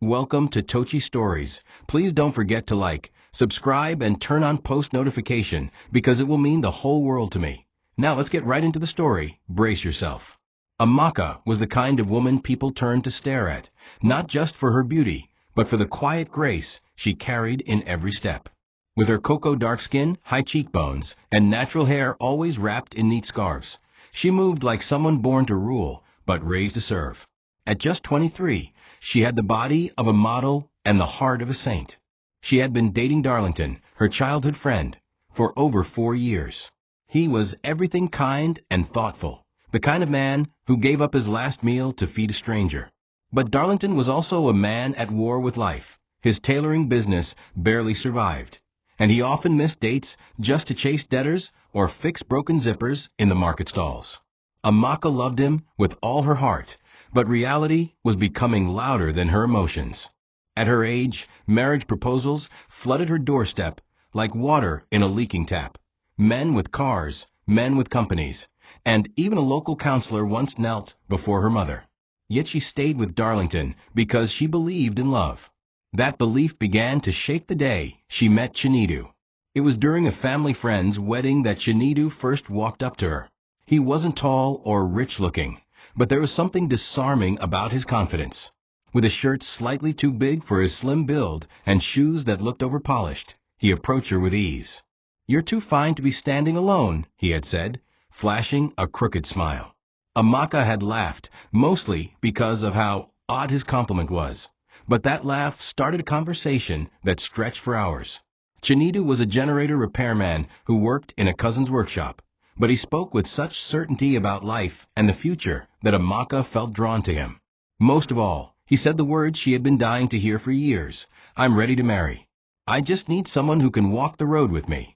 Welcome to TOCHI Stories. Please don't forget to like, subscribe, and turn on post notification because it will mean the whole world to me. Now let's get right into the story. Brace yourself. Mocka was the kind of woman people turned to stare at, not just for her beauty, but for the quiet grace she carried in every step. With her cocoa dark skin, high cheekbones, and natural hair always wrapped in neat scarves, she moved like someone born to rule, but raised to serve. At just 23, she had the body of a model and the heart of a saint. She had been dating Darlington, her childhood friend, for over 4 years. He was everything kind and thoughtful, the kind of man who gave up his last meal to feed a stranger. But Darlington was also a man at war with life. His tailoring business barely survived, and he often missed dates just to chase debtors or fix broken zippers in the market stalls. Mocka loved him with all her heart, but reality was becoming louder than her emotions. At her age, marriage proposals flooded her doorstep like water in a leaking tap. Men with cars, men with companies, and even a local counselor once knelt before her mother. Yet she stayed with Darlington because she believed in love. That belief began to shake the day she met Chinidu. It was during a family friend's wedding that Chinidu first walked up to her. He wasn't tall or rich-looking, but there was something disarming about his confidence. With a shirt slightly too big for his slim build and shoes that looked overpolished, he approached her with ease. "You're too fine to be standing alone," he had said, flashing a crooked smile. Mocka had laughed, mostly because of how odd his compliment was, but that laugh started a conversation that stretched for hours. Chinidu was a generator repairman who worked in a cousin's workshop, but he spoke with such certainty about life and the future that Mocka felt drawn to him. Most of all, he said the words she had been dying to hear for years: "I'm ready to marry. I just need someone who can walk the road with me."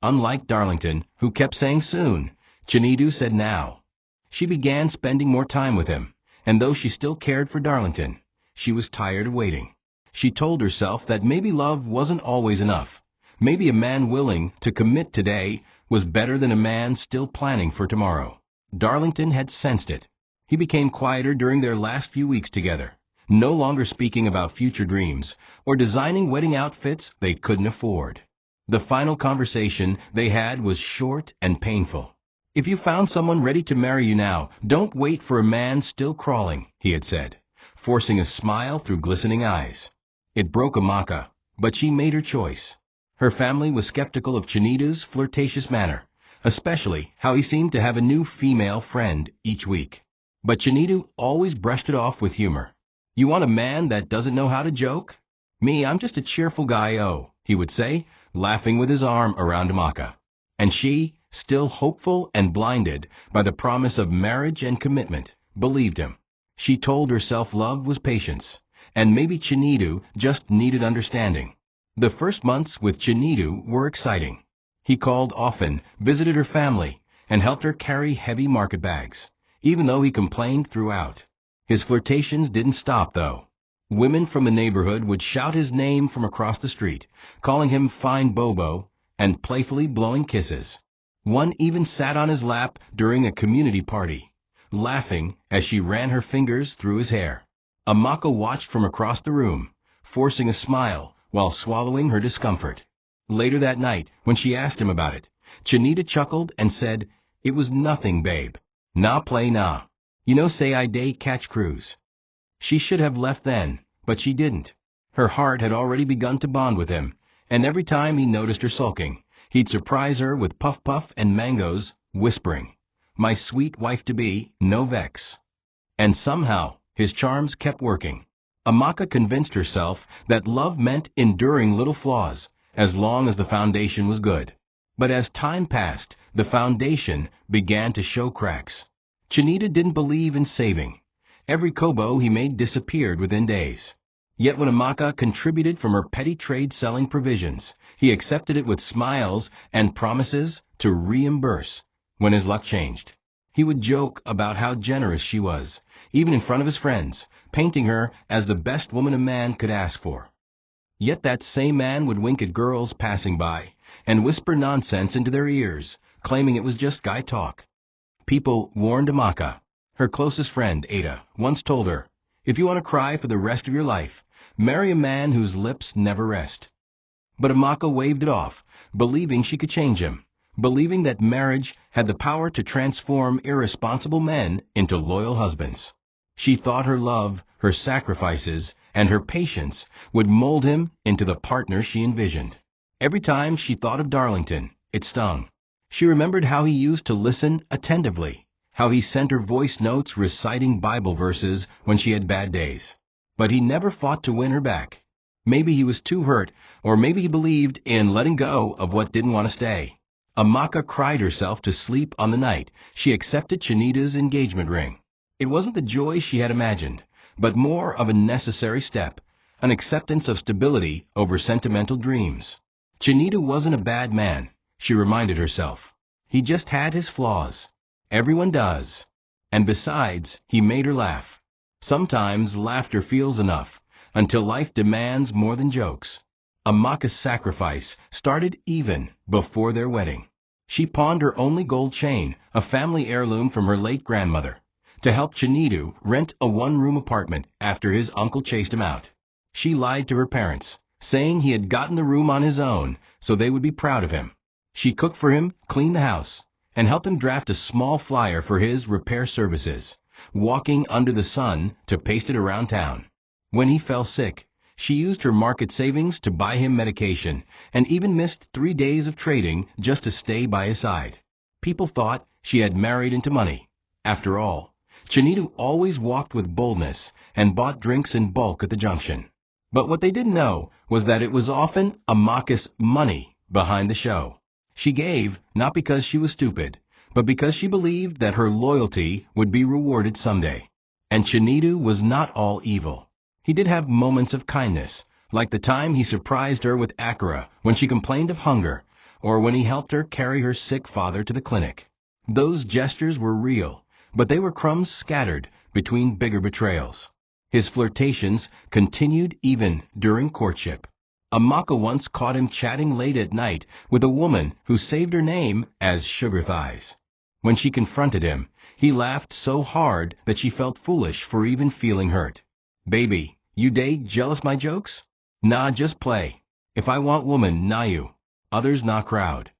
Unlike Darlington, who kept saying soon, Chinidu said now. She began spending more time with him, and though she still cared for Darlington, she was tired of waiting. She told herself that maybe love wasn't always enough. Maybe a man willing to commit today was better than a man still planning for tomorrow. Darlington had sensed it. He became quieter during their last few weeks together, no longer speaking about future dreams or designing wedding outfits they couldn't afford. The final conversation they had was short and painful. "If you found someone ready to marry you now, don't wait for a man still crawling," he had said, forcing a smile through glistening eyes. It broke Mocka, but she made her choice. Her family was skeptical of Chinidu's flirtatious manner, especially how he seemed to have a new female friend each week. But Chinidu always brushed it off with humor. "You want a man that doesn't know how to joke? Me, I'm just a cheerful guy, he would say, laughing with his arm around Mocka. And she, still hopeful and blinded by the promise of marriage and commitment, believed him. She told herself love was patience, and maybe Chinidu just needed understanding. The first months with Chinidu were exciting. He called often, visited her family, and helped her carry heavy market bags, even though he complained throughout. His flirtations didn't stop, though. Women from the neighborhood would shout his name from across the street, calling him Fine Bobo, and playfully blowing kisses. One even sat on his lap during a community party, laughing as she ran her fingers through his hair. Mocka watched from across the room, forcing a smile while swallowing her discomfort. Later that night, when she asked him about it, Chinidu chuckled and said, "It was nothing, babe. Nah play nah. You know say I day catch cruise." She should have left then, but she didn't. Her heart had already begun to bond with him, and every time he noticed her sulking, he'd surprise her with puff puff and mangoes, whispering, "My sweet wife-to-be, no vex." And somehow, his charms kept working. Mocka convinced herself that love meant enduring little flaws, as long as the foundation was good. But as time passed, the foundation began to show cracks. Chinidu didn't believe in saving. Every kobo he made disappeared within days. Yet when Mocka contributed from her petty trade-selling provisions, he accepted it with smiles and promises to reimburse when his luck changed. He would joke about how generous she was, even in front of his friends, painting her as the best woman a man could ask for. Yet that same man would wink at girls passing by and whisper nonsense into their ears, claiming it was just guy talk. People warned Mocka. Her closest friend, Ada, once told her, "If you want to cry for the rest of your life, marry a man whose lips never rest. But Mocka waved it off, believing she could change him, believing that marriage had the power to transform irresponsible men into loyal husbands. She thought her love, her sacrifices, and her patience would mold him into the partner she envisioned. Every time she thought of Darlington, it stung. She remembered how he used to listen attentively, how he sent her voice notes reciting Bible verses when she had bad days. But he never fought to win her back. Maybe he was too hurt, or maybe he believed in letting go of what didn't want to stay. Mocka cried herself to sleep on the night she accepted Chinidu's engagement ring. It wasn't the joy she had imagined, but more of a necessary step, an acceptance of stability over sentimental dreams. Chinidu wasn't a bad man, she reminded herself. He just had his flaws. Everyone does. And besides, he made her laugh. Sometimes laughter feels enough, until life demands more than jokes. Mocka Sacrifice started even before their wedding. She pawned her only gold chain, a family heirloom from her late grandmother, to help Chinidu rent a one-room apartment after his uncle chased him out. She lied to her parents, saying he had gotten the room on his own so they would be proud of him. She cooked for him, cleaned the house, and helped him draft a small flyer for his repair services, walking under the sun to paste it around town. When he fell sick, she used her market savings to buy him medication and even missed 3 days of trading just to stay by his side. People thought she had married into money. After all, Chinidu always walked with boldness and bought drinks in bulk at the junction. But what they didn't know was that it was often Mocka's money behind the show. She gave not because she was stupid, but because she believed that her loyalty would be rewarded someday. And Chinidu was not all evil. He did have moments of kindness, like the time he surprised her with akara when she complained of hunger, or when he helped her carry her sick father to the clinic. Those gestures were real, but they were crumbs scattered between bigger betrayals. His flirtations continued even during courtship. Mocka once caught him chatting late at night with a woman who saved her name as Sugar Thighs. When she confronted him, he laughed so hard that she felt foolish for even feeling hurt. "Baby, you day jealous my jokes? Nah, just play. If I want woman, nah you. Others nah crowd."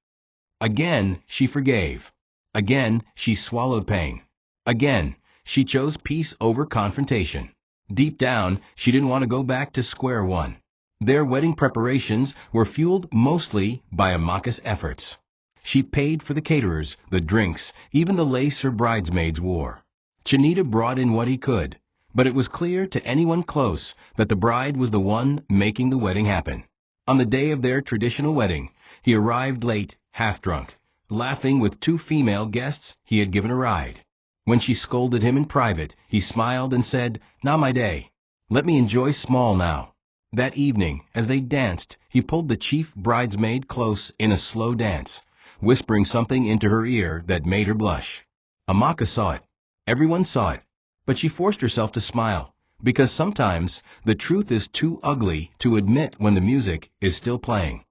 Again, she forgave. Again, she swallowed pain. Again, she chose peace over confrontation. Deep down, she didn't want to go back to square one. Their wedding preparations were fueled mostly by Mocka's efforts. She paid for the caterers, the drinks, even the lace her bridesmaids wore. Chinidu brought in what he could, but it was clear to anyone close that the bride was the one making the wedding happen. On the day of their traditional wedding, he arrived late, half-drunk, laughing with 2 female guests he had given a ride. When she scolded him in private, he smiled and said, "Not my day. Let me enjoy small now." That evening, as they danced, he pulled the chief bridesmaid close in a slow dance, whispering something into her ear that made her blush. Mocka saw it. Everyone saw it. But she forced herself to smile, because sometimes the truth is too ugly to admit when the music is still playing.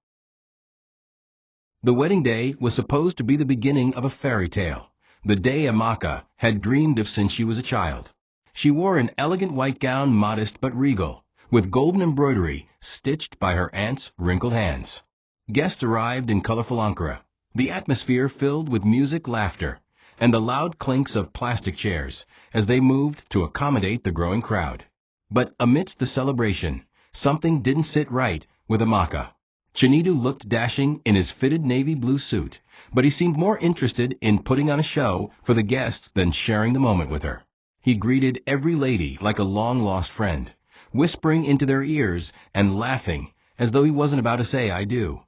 The wedding day was supposed to be the beginning of a fairy tale, the day Mocka had dreamed of since she was a child. She wore an elegant white gown, modest but regal, with golden embroidery stitched by her aunt's wrinkled hands. Guests arrived in colorful ankara, the atmosphere filled with music, laughter, and the loud clinks of plastic chairs as they moved to accommodate the growing crowd. But amidst the celebration, something didn't sit right with Mocka. Chinidu looked dashing in his fitted navy blue suit, but he seemed more interested in putting on a show for the guests than sharing the moment with her. He greeted every lady like a long-lost friend, whispering into their ears and laughing as though he wasn't about to say "I do."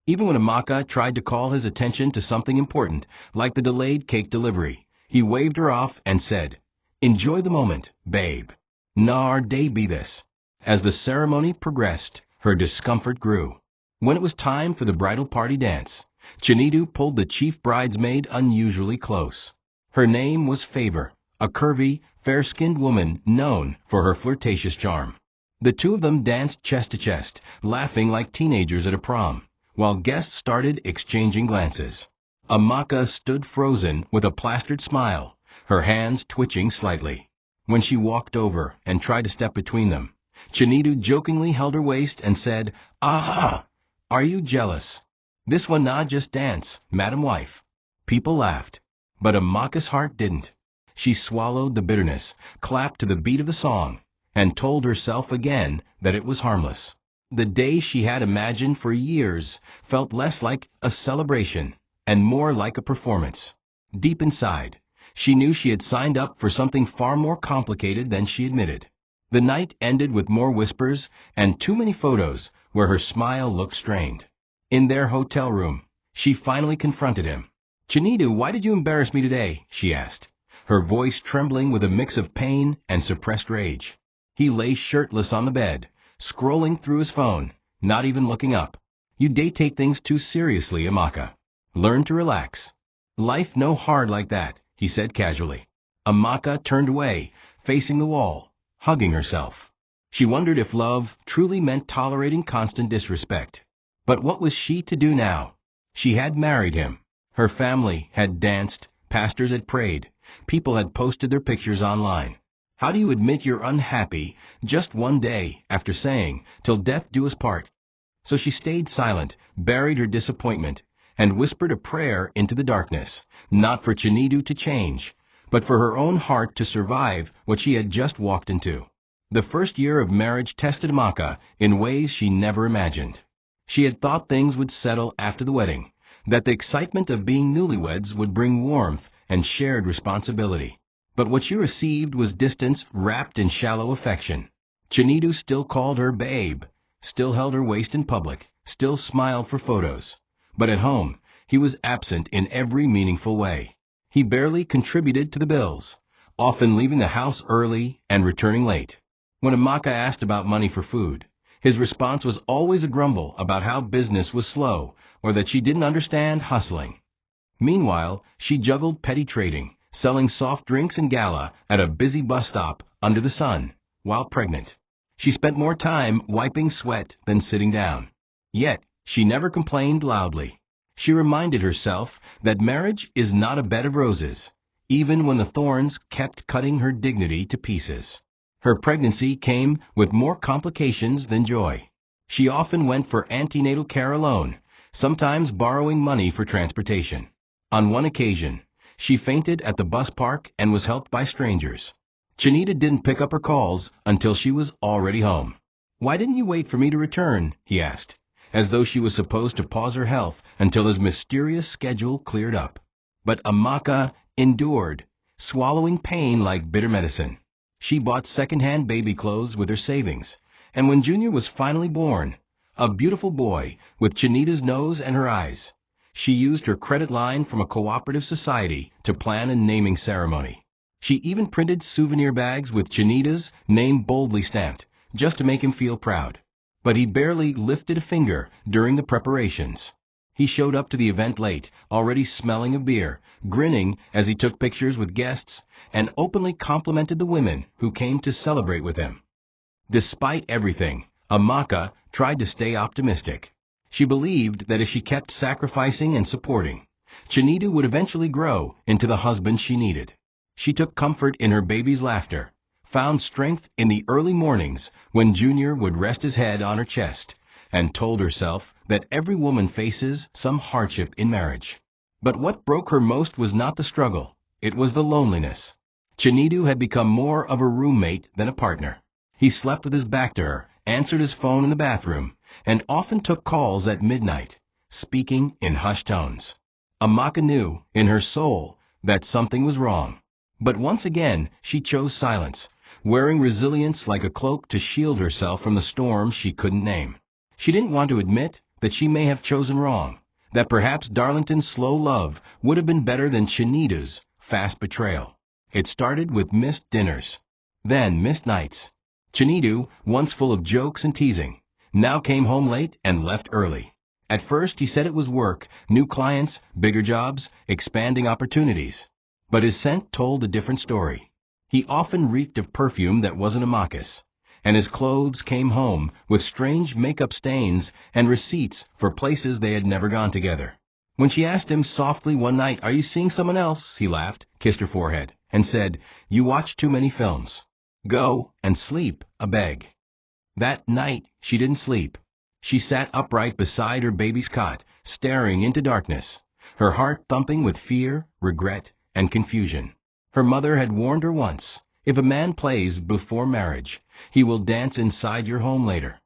Even when Mocka tried to call his attention to something important, like the delayed cake delivery, he waved her off and said, "Enjoy the moment, babe. Nah, day be this." As the ceremony progressed, her discomfort grew. When it was time for the bridal party dance, Chinidu pulled the chief bridesmaid unusually close. Her name was Favor, a curvy, fair-skinned woman known for her flirtatious charm. The 2 of them danced chest to chest, laughing like teenagers at a prom, while guests started exchanging glances. Mocka stood frozen with a plastered smile, her hands twitching slightly. When she walked over and tried to step between them, Chinidu jokingly held her waist and said, "Aha! Are you jealous? This one not just dance, Madam Wife." People laughed, but Amaka's heart didn't. She swallowed the bitterness, clapped to the beat of the song, and told herself again that it was harmless. The day she had imagined for years felt less like a celebration and more like a performance. Deep inside, she knew she had signed up for something far more complicated than she admitted. The night ended with more whispers and too many photos where her smile looked strained. In their hotel room, she finally confronted him. "Chinidu, why did you embarrass me today?" she asked, her voice trembling with a mix of pain and suppressed rage. He lay shirtless on the bed, scrolling through his phone, not even looking up. "You take things too seriously, Amaka. Learn to relax. Life no hard like that," he said casually. Amaka turned away, facing the wall, hugging herself. She wondered if love truly meant tolerating constant disrespect. But what was she to do now? She had married him. Her family had danced, pastors had prayed, people had posted their pictures online. How do you admit you're unhappy just one day after saying, "Till death do us part"? So she stayed silent, buried her disappointment, and whispered a prayer into the darkness, not for Chinidu to change, but for her own heart to survive what she had just walked into. The first year of marriage tested Mocka in ways she never imagined. She had thought things would settle after the wedding, that the excitement of being newlyweds would bring warmth and shared responsibility. But what she received was distance wrapped in shallow affection. Chinidu still called her babe, still held her waist in public, still smiled for photos. But at home, he was absent in every meaningful way. He barely contributed to the bills, often leaving the house early and returning late. When Amaka asked about money for food, his response was always a grumble about how business was slow or that she didn't understand hustling. Meanwhile, she juggled petty trading, selling soft drinks and gala at a busy bus stop under the sun, while pregnant. She spent more time wiping sweat than sitting down. Yet, she never complained loudly. She reminded herself that marriage is not a bed of roses, even when the thorns kept cutting her dignity to pieces. Her pregnancy came with more complications than joy. She often went for antenatal care alone, sometimes borrowing money for transportation. On one occasion, she fainted at the bus park and was helped by strangers. Chinidu didn't pick up her calls until she was already home. "Why didn't you wait for me to return?" he asked, as though she was supposed to pause her health until his mysterious schedule cleared up. But Amaka endured, swallowing pain like bitter medicine. She bought second-hand baby clothes with her savings, and when Junior was finally born, a beautiful boy with Chinidu's nose and her eyes, she used her credit line from a cooperative society to plan a naming ceremony. She even printed souvenir bags with Chinidu's name boldly stamped, just to make him feel proud. But he barely lifted a finger during the preparations. He showed up to the event late, already smelling of beer, grinning as he took pictures with guests, and openly complimented the women who came to celebrate with him. Despite everything, Amaka tried to stay optimistic. She believed that if she kept sacrificing and supporting, Chinidu would eventually grow into the husband she needed. She took comfort in her baby's laughter, found strength in the early mornings when Junior would rest his head on her chest, and told herself that every woman faces some hardship in marriage. But what broke her most was not the struggle, it was the loneliness. Chinidu had become more of a roommate than a partner. He slept with his back to her, answered his phone in the bathroom, and often took calls at midnight, speaking in hushed tones. Amaka knew, in her soul, that something was wrong. But once again, she chose silence, wearing resilience like a cloak to shield herself from the storms she couldn't name. She didn't want to admit that she may have chosen wrong, that perhaps Darlington's slow love would have been better than Chinidu's fast betrayal. It started with missed dinners, then missed nights. Chinidu, once full of jokes and teasing, now came home late and left early. At first he said it was work, new clients, bigger jobs, expanding opportunities. But his scent told a different story. He often reeked of perfume that wasn't Amaka's, and his clothes came home with strange makeup stains and receipts for places they had never gone together. When she asked him softly one night, "Are you seeing someone else?" he laughed, kissed her forehead, and said, "You watch too many films. Go and sleep, a beg." That night, she didn't sleep. She sat upright beside her baby's cot, staring into darkness, her heart thumping with fear, regret, and confusion. Her mother had warned her once, if a man plays before marriage, he will dance inside your home later.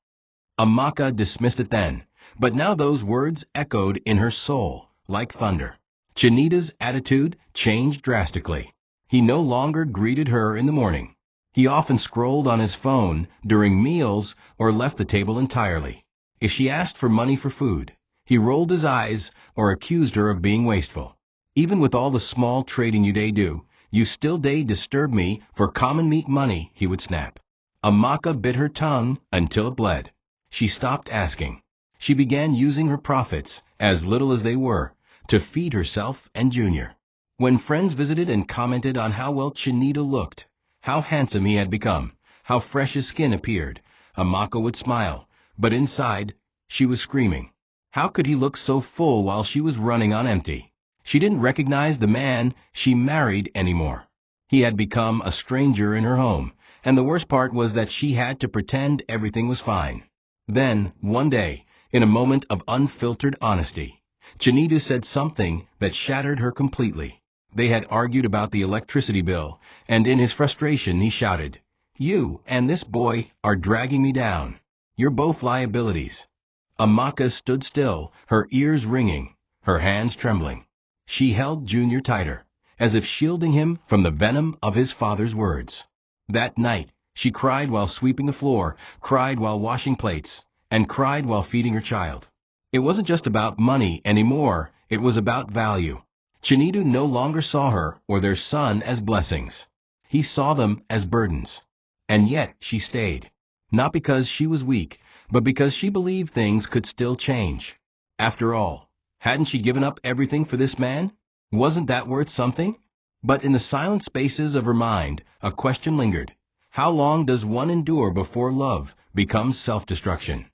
Mocka dismissed it then, but now those words echoed in her soul like thunder. Chinidu's attitude changed drastically. He no longer greeted her in the morning. He often scrolled on his phone during meals or left the table entirely. If she asked for money for food, he rolled his eyes or accused her of being wasteful. Even with all the small trading you do, you still disturb me for common meat money, he would snap. Mocka bit her tongue until it bled. She stopped asking. She began using her profits, as little as they were, to feed herself and Junior. When friends visited and commented on how well Chinidu looked, how handsome he had become, how fresh his skin appeared, Mocka would smile, but inside, she was screaming. How could he look so full while she was running on empty? She didn't recognize the man she married anymore. He had become a stranger in her home, and the worst part was that she had to pretend everything was fine. Then, one day, in a moment of unfiltered honesty, Chinidu said something that shattered her completely. They had argued about the electricity bill, and in his frustration he shouted, "You and this boy are dragging me down. You're both liabilities." Mocka stood still, her ears ringing, her hands trembling. She held Junior tighter, as if shielding him from the venom of his father's words. That night, she cried while sweeping the floor, cried while washing plates, and cried while feeding her child. It wasn't just about money anymore, it was about value. Chinidu no longer saw her or their son as blessings. He saw them as burdens. And yet she stayed. Not because she was weak, but because she believed things could still change. After all, hadn't she given up everything for this man? Wasn't that worth something? But in the silent spaces of her mind, a question lingered. How long does one endure before love becomes self-destruction?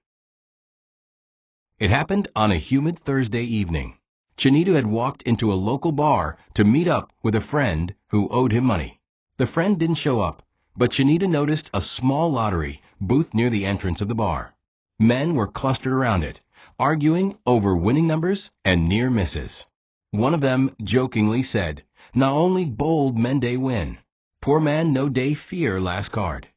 It happened on a humid Thursday evening. Chinidu had walked into a local bar to meet up with a friend who owed him money. The friend didn't show up, but Chinidu noticed a small lottery booth near the entrance of the bar. Men were clustered around it, arguing over winning numbers and near misses. One of them jokingly said, "Not only bold men day win. Poor man no day fear last card."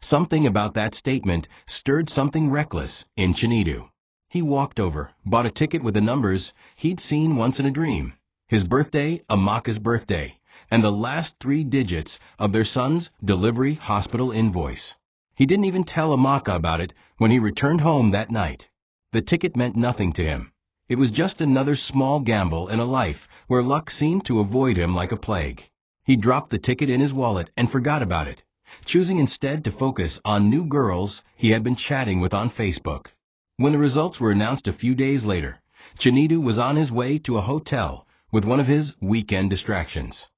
Something about that statement stirred something reckless in Chinidu. He walked over, bought a ticket with the numbers he'd seen once in a dream. His birthday, Mocka's birthday, and the last 3 digits of their son's delivery hospital invoice. He didn't even tell Mocka about it when he returned home that night. The ticket meant nothing to him. It was just another small gamble in a life where luck seemed to avoid him like a plague. He dropped the ticket in his wallet and forgot about it, choosing instead to focus on new girls he had been chatting with on Facebook. When the results were announced a few days later, Chinidu was on his way to a hotel with one of his weekend distractions.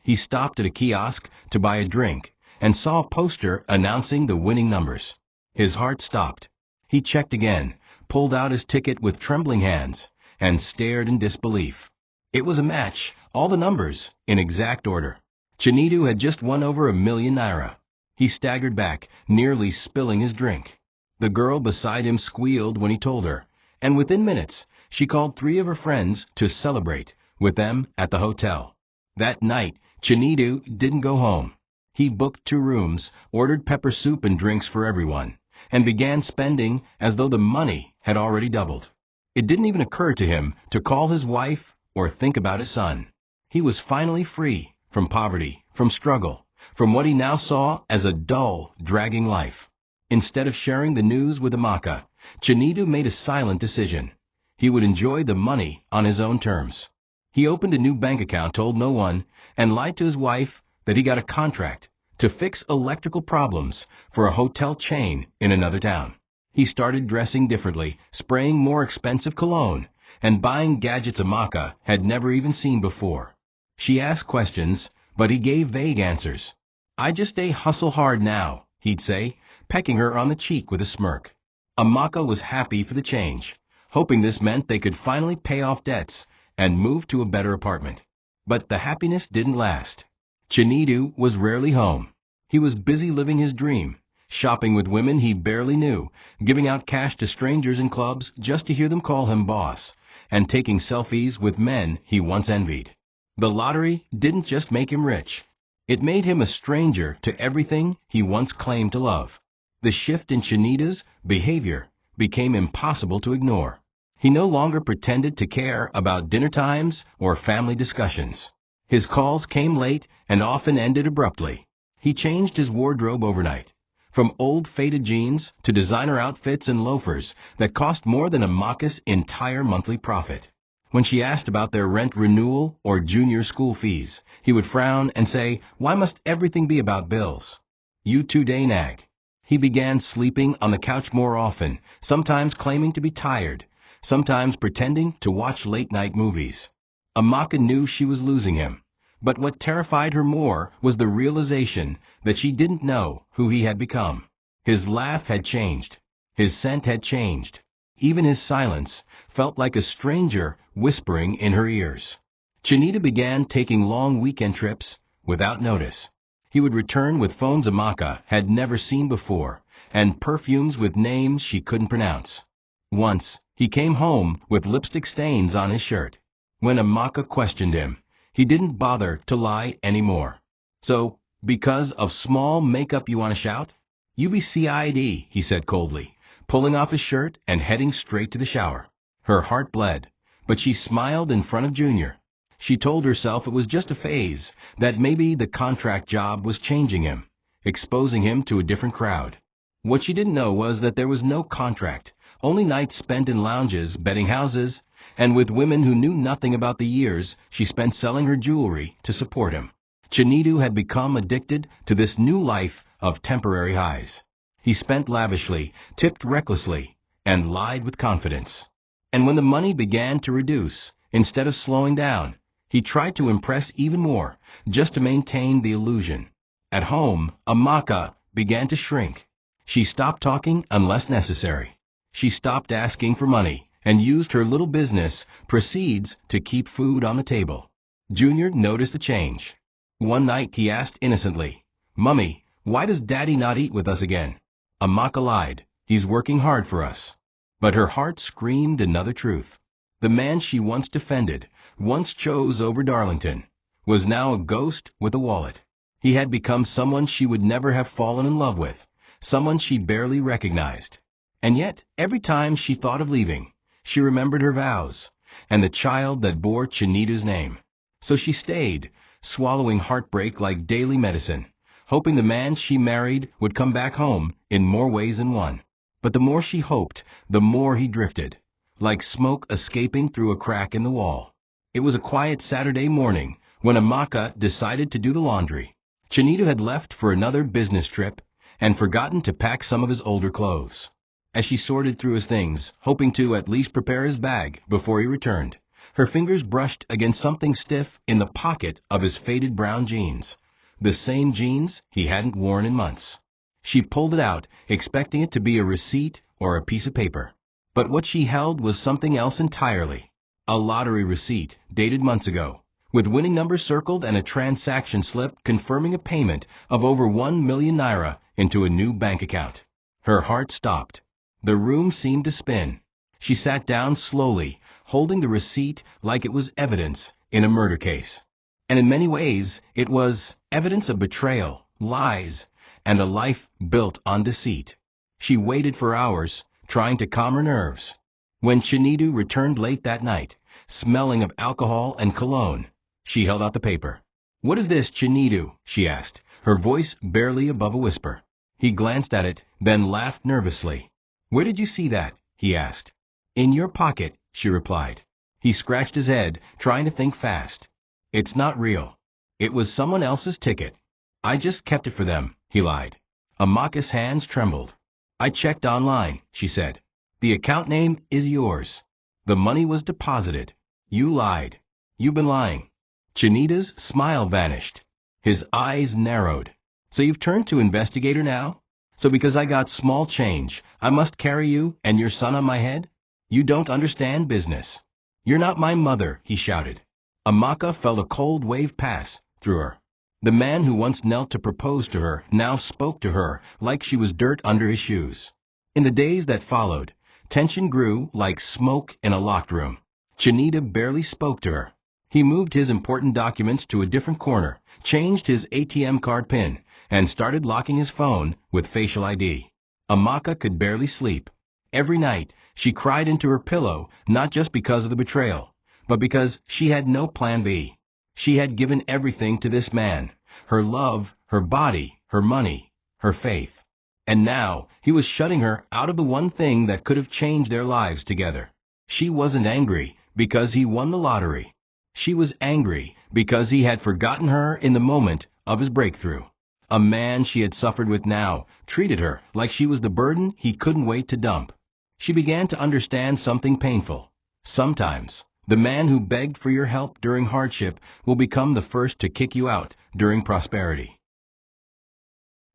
He stopped at a kiosk to buy a drink and saw a poster announcing the winning numbers. His heart stopped. He checked again, pulled out his ticket with trembling hands, and stared in disbelief. It was a match, all the numbers, in exact order. Chinidu had just won over £1,000,000. He staggered back, nearly spilling his drink. The girl beside him squealed when he told her, and within minutes, she called 3 of her friends to celebrate with them at the hotel. That night, Chinidu didn't go home. He booked 2 rooms, ordered pepper soup and drinks for everyone, and began spending as though the money had already doubled. It didn't even occur to him to call his wife or think about his son. He was finally free from poverty, from struggle, from what he now saw as a dull, dragging life. Instead of sharing the news with Mocka, Chinidu made a silent decision. He would enjoy the money on his own terms. He opened a new bank account, told no one, and lied to his wife that he got a contract to fix electrical problems for a hotel chain in another town. He started dressing differently, spraying more expensive cologne, and buying gadgets Mocka had never even seen before. She asked questions, but he gave vague answers. "I just hustle hard now," he'd say, pecking her on the cheek with a smirk. Mocka was happy for the change, hoping this meant they could finally pay off debts and move to a better apartment. But the happiness didn't last. Chinidu was rarely home. He was busy living his dream, shopping with women he barely knew, giving out cash to strangers in clubs just to hear them call him boss, and taking selfies with men he once envied. The lottery didn't just make him rich. It made him a stranger to everything he once claimed to love. The shift in Chinidu's behavior became impossible to ignore. He no longer pretended to care about dinner times or family discussions. His calls came late and often ended abruptly. He changed his wardrobe overnight, from old faded jeans to designer outfits and loafers that cost more than a Mocka's entire monthly profit. When she asked about their rent renewal or junior school fees, he would frown and say, "Why must everything be about bills?" You two-day nag. He began sleeping on the couch more often, sometimes claiming to be tired, sometimes pretending to watch late-night movies. Mocka knew she was losing him, but what terrified her more was the realization that she didn't know who he had become. His laugh had changed. His scent had changed. Even his silence felt like a stranger whispering in her ears. Chinidu began taking long weekend trips without notice. He would return with phones Mocka had never seen before, and perfumes with names she couldn't pronounce. Once, he came home with lipstick stains on his shirt. When Mocka questioned him, he didn't bother to lie anymore. "So, because of small makeup you want to shout?" "You be CID," he said coldly, pulling off his shirt and heading straight to the shower. Her heart bled, but she smiled in front of Junior. She told herself it was just a phase, that maybe the contract job was changing him, exposing him to a different crowd. What she didn't know was that there was no contract, only nights spent in lounges, betting houses, and with women who knew nothing about the years she spent selling her jewelry to support him. Chinidu had become addicted to this new life of temporary highs. He spent lavishly, tipped recklessly, and lied with confidence. And when the money began to reduce, instead of slowing down, he tried to impress even more, just to maintain the illusion. At home, Mocka began to shrink. She stopped talking unless necessary. She stopped asking for money and used her little business proceeds to keep food on the table. Junior noticed the change. One night he asked innocently, "Mummy, why does Daddy not eat with us again?" Mocka lied, "He's working hard for us." But her heart screamed another truth. The man she once defended, once chose over Darlington, was now a ghost with a wallet. He had become someone she would never have fallen in love with, someone she barely recognized. And yet, every time she thought of leaving, she remembered her vows, and the child that bore Chinidu's name. So she stayed, swallowing heartbreak like daily medicine, hoping the man she married would come back home in more ways than one. But the more she hoped, the more he drifted, like smoke escaping through a crack in the wall. It was a quiet Saturday morning when Mocka decided to do the laundry. Chinidu had left for another business trip and forgotten to pack some of his older clothes. As she sorted through his things, hoping to at least prepare his bag before he returned, her fingers brushed against something stiff in the pocket of his faded brown jeans, the same jeans he hadn't worn in months. She pulled it out, expecting it to be a receipt or a piece of paper. But what she held was something else entirely. A lottery receipt, dated months ago, with winning numbers circled and a transaction slip confirming a payment of over 1 million naira into a new bank account. Her heart stopped. The room seemed to spin. She sat down slowly, holding the receipt like it was evidence in a murder case. And in many ways, it was evidence of betrayal, lies, and a life built on deceit. She waited for hours, trying to calm her nerves. When Chinidu returned late that night, smelling of alcohol and cologne, she held out the paper. "What is this, Chinidu?" she asked, her voice barely above a whisper. He glanced at it, then laughed nervously. "Where did you see that?" he asked. "In your pocket," she replied. He scratched his head, trying to think fast. "It's not real. It was someone else's ticket. I just kept it for them," he lied. Mocka's hands trembled. "I checked online," she said. "The account name is yours. The money was deposited. You lied. You've been lying." Chinidu's smile vanished. His eyes narrowed. "So you've turned to investigator now? So because I got small change, I must carry you and your son on my head? You don't understand business." "You're not my mother," he shouted. Mocka felt a cold wave pass through her. The man who once knelt to propose to her now spoke to her like she was dirt under his shoes. In the days that followed, tension grew like smoke in a locked room. Chinidu barely spoke to her. He moved his important documents to a different corner, changed his ATM card PIN, and started locking his phone with facial ID. Mocka could barely sleep. Every night, she cried into her pillow not just because of the betrayal, but because she had no plan B. She had given everything to this man, her love, her body, her money, her faith. And now, he was shutting her out of the one thing that could have changed their lives together. She wasn't angry because he won the lottery. She was angry because he had forgotten her in the moment of his breakthrough. A man she had suffered with now treated her like she was the burden he couldn't wait to dump. She began to understand something painful. Sometimes, the man who begged for your help during hardship will become the first to kick you out during prosperity.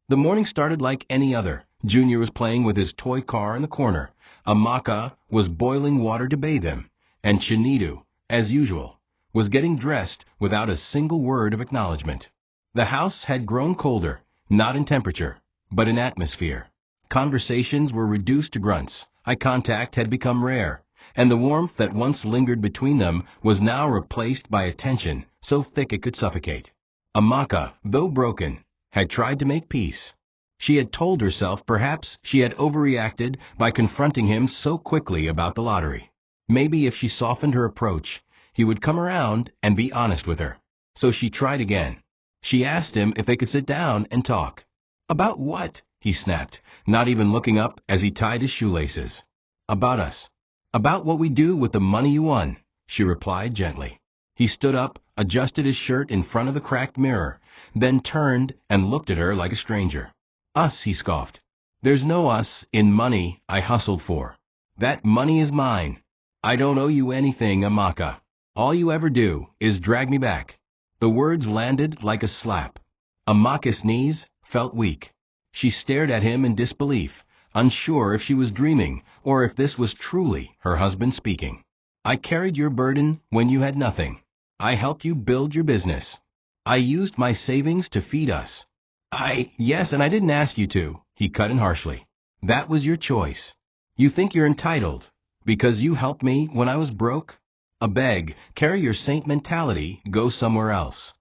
The morning started like any other. Junior was playing with his toy car in the corner. Mocka was boiling water to bathe him, and Chinidu, as usual, was getting dressed without a single word of acknowledgement. The house had grown colder, not in temperature, but in atmosphere. Conversations were reduced to grunts. Eye contact had become rare, and the warmth that once lingered between them was now replaced by a tension so thick it could suffocate. Mocka, though broken, had tried to make peace. She had told herself perhaps she had overreacted by confronting him so quickly about the lottery. Maybe if she softened her approach, he would come around and be honest with her. So she tried again. She asked him if they could sit down and talk. About what? He snapped, not even looking up as he tied his shoelaces. About us. About what we do with the money you won, she replied gently. He stood up, adjusted his shirt in front of the cracked mirror, then turned and looked at her like a stranger. Us, he scoffed. There's no us in money I hustled for. That money is mine. I don't owe you anything, Mocka. All you ever do is drag me back. The words landed like a slap. Mocka's knees felt weak. She stared at him in disbelief, unsure if she was dreaming or if this was truly her husband speaking. I carried your burden when you had nothing. I helped you build your business. I used my savings to feed us. Yes, and I didn't ask you to, he cut in harshly. That was your choice. You think you're entitled because you helped me when I was broke? Beg, carry your saint mentality, go somewhere else.